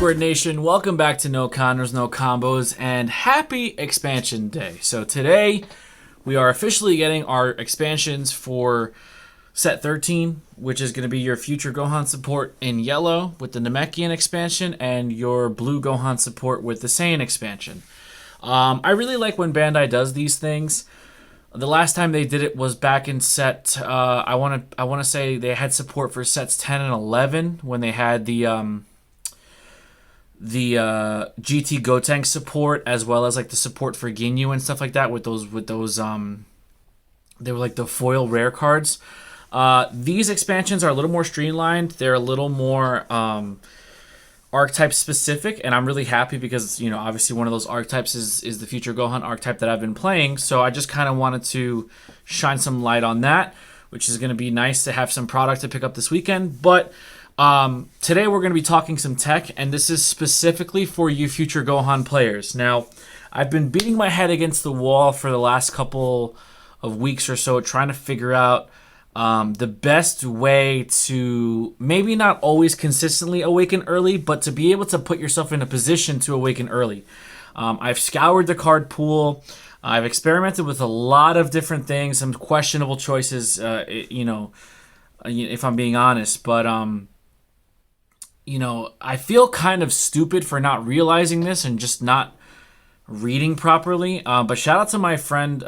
Squared Nation, welcome back to No Connors, No Combos, and happy expansion day. So today, we are officially getting our expansions for set 13, which is going to be your future Gohan support in yellow with the Namekian expansion, and your blue Gohan support with the Saiyan expansion. I really like when Bandai does these things. The last time they did it was back in set, I want to say they had support for sets 10 and 11 when they had the GT Gotenks support, as well as like the support for Ginyu and stuff like that with those they were like the foil rare cards. These expansions are a little more streamlined. They're a little more archetype specific, and I'm really happy because, you know, obviously one of those archetypes is the future Gohan archetype that I've been playing, so I just kind of wanted to shine some light on that, which is going to be nice to have some product to pick up this weekend. But today we're going to be talking some tech, and this is specifically for you future Gohan players. Now, I've been beating my head against the wall for the last couple of weeks or so trying to figure out the best way to maybe not always consistently awaken early, but to be able to put yourself in a position to awaken early. I've scoured the card pool. I've experimented with a lot of different things, some questionable choices, if I'm being honest. But, I feel kind of stupid for not realizing this and just not reading properly. But shout out to my friend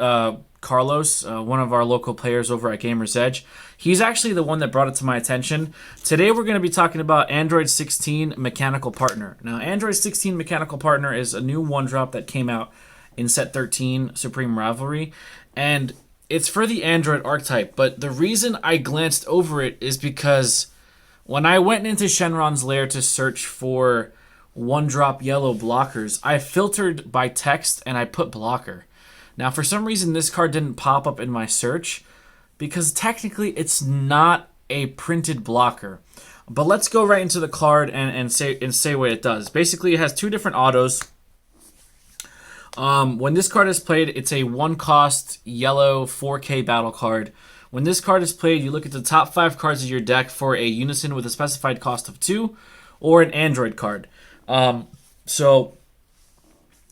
Carlos, one of our local players over at Gamer's Edge. He's actually the one that brought it to my attention. Today we're going to be talking about Android 16 Mechanical Partner. Now, Android 16 Mechanical Partner is a new one-drop that came out in set 13, Supreme Rivalry, and it's for the Android archetype. But the reason I glanced over it is because when I went into Shenron's lair to search for one-drop yellow blockers, I filtered by text and I put blocker. Now, for some reason, this card didn't pop up in my search because technically it's not a printed blocker. But let's go right into the card and say what it does. Basically, it has two different autos. When this card is played, it's a one-cost yellow 4K battle card. When this card is played, you look at the top 5 cards of your deck for a unison with a specified cost of 2 or an Android card.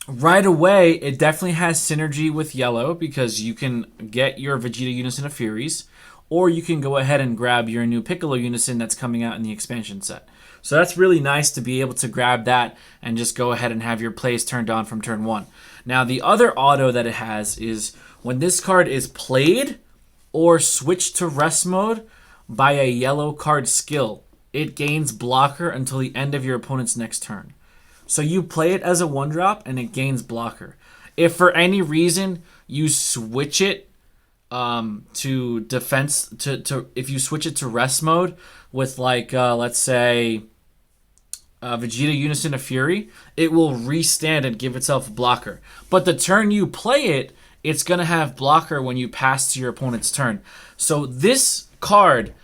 Right away, it definitely has synergy with yellow because you can get your Vegeta Unison of Furies, or you can go ahead and grab your new Piccolo Unison that's coming out in the expansion set. So that's really nice to be able to grab that and just go ahead and have your plays turned on from turn 1. Now, the other auto that it has is when this card is played or switched to rest mode by a yellow card skill, it gains blocker until the end of your opponent's next turn. So you play it as a one-drop, and it gains blocker. If for any reason you switch it to defense, if you switch it to rest mode with, like, let's say, Vegeta Unison of Fury, it will restand and give itself a blocker. But the turn you play it, it's going to have blocker when you pass to your opponent's turn. So this card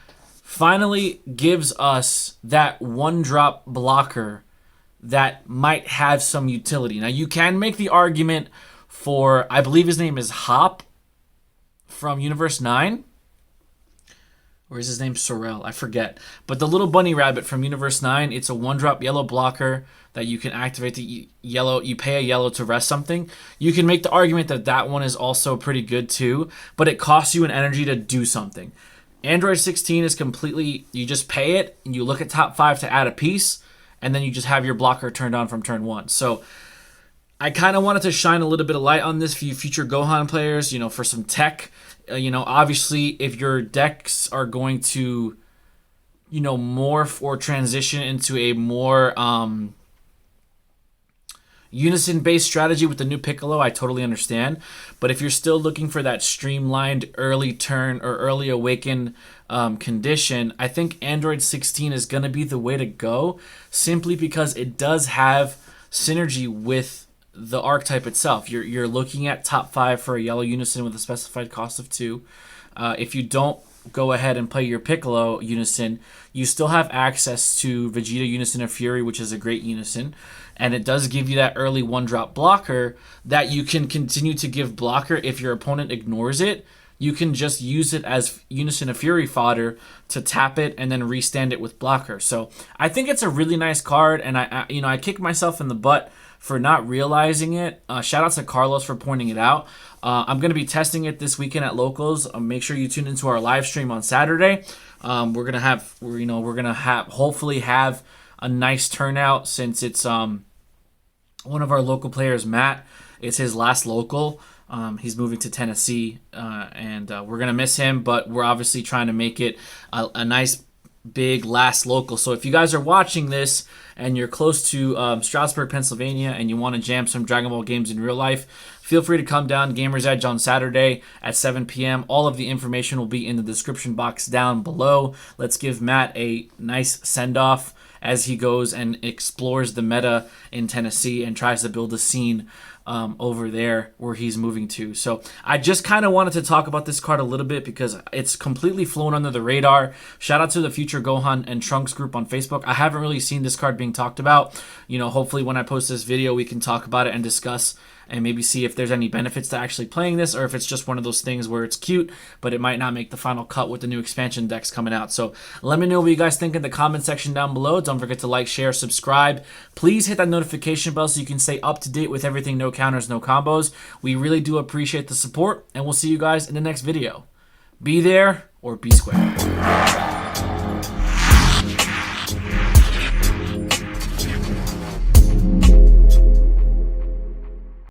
finally gives us that one-drop blocker that might have some utility. Now, you can make the argument for, I believe his name is Hop from Universe 9. Or is his name Sorrel? I forget. But the little bunny rabbit from Universe 9, it's a one-drop yellow blocker that you can activate the yellow. You pay a yellow to rest something. You can make the argument that that one is also pretty good too, but it costs you an energy to do something. Android 16 is completely, you just pay it, and you look at top 5 to add a piece, and then you just have your blocker turned on from turn 1. So I kind of wanted to shine a little bit of light on this for you future Gohan players, for some tech. Obviously, if your decks are going to, morph or transition into a more unison-based strategy with the new Piccolo, I totally understand. But if you're still looking for that streamlined early turn or early awaken condition, I think Android 16 is going to be the way to go, simply because it does have synergy with the archetype itself. You're looking at top 5 for a yellow unison with a specified cost of 2. If you don't go ahead and play your Piccolo unison, you still have access to Vegeta Unison of Fury, which is a great unison, and it does give you that early one-drop blocker that you can continue to give blocker if your opponent ignores it. you can just use it as Unison of Fury fodder to tap it and then restand it with blocker. So I think it's a really nice card, and I kick myself in the butt for not realizing it. Shout out to Carlos for pointing it out. I'm going to be testing it this weekend at locals. Make sure you tune into our live stream on Saturday. We're gonna have hopefully have a nice turnout, since it's one of our local players, Matt. It's his last local. He's moving to Tennessee, and we're going to miss him, but we're obviously trying to make it a nice, big last local. So if you guys are watching this and you're close to Stroudsburg, Pennsylvania, and you want to jam some Dragon Ball games in real life, feel free to come down Gamers Edge on Saturday at 7 p.m. All of the information will be in the description box down below. Let's give Matt a nice send-off as he goes and explores the meta in Tennessee and tries to build a scene over there where he's moving to. So I just kind of wanted to talk about this card a little bit because it's completely flown under the radar. Shout out to the Future Gohan and Trunks group on Facebook. I haven't really seen this card being talked about. Hopefully when I post this video, we can talk about it and discuss and maybe see if there's any benefits to actually playing this, or if it's just one of those things where it's cute, but it might not make the final cut with the new expansion decks coming out. So let me know what you guys think in the comment section down below. Don't forget to like, share, subscribe. Please hit that notification bell so you can stay up to date with everything No Counters, No Combos. We really do appreciate the support, and we'll see you guys in the next video. Be there or be square.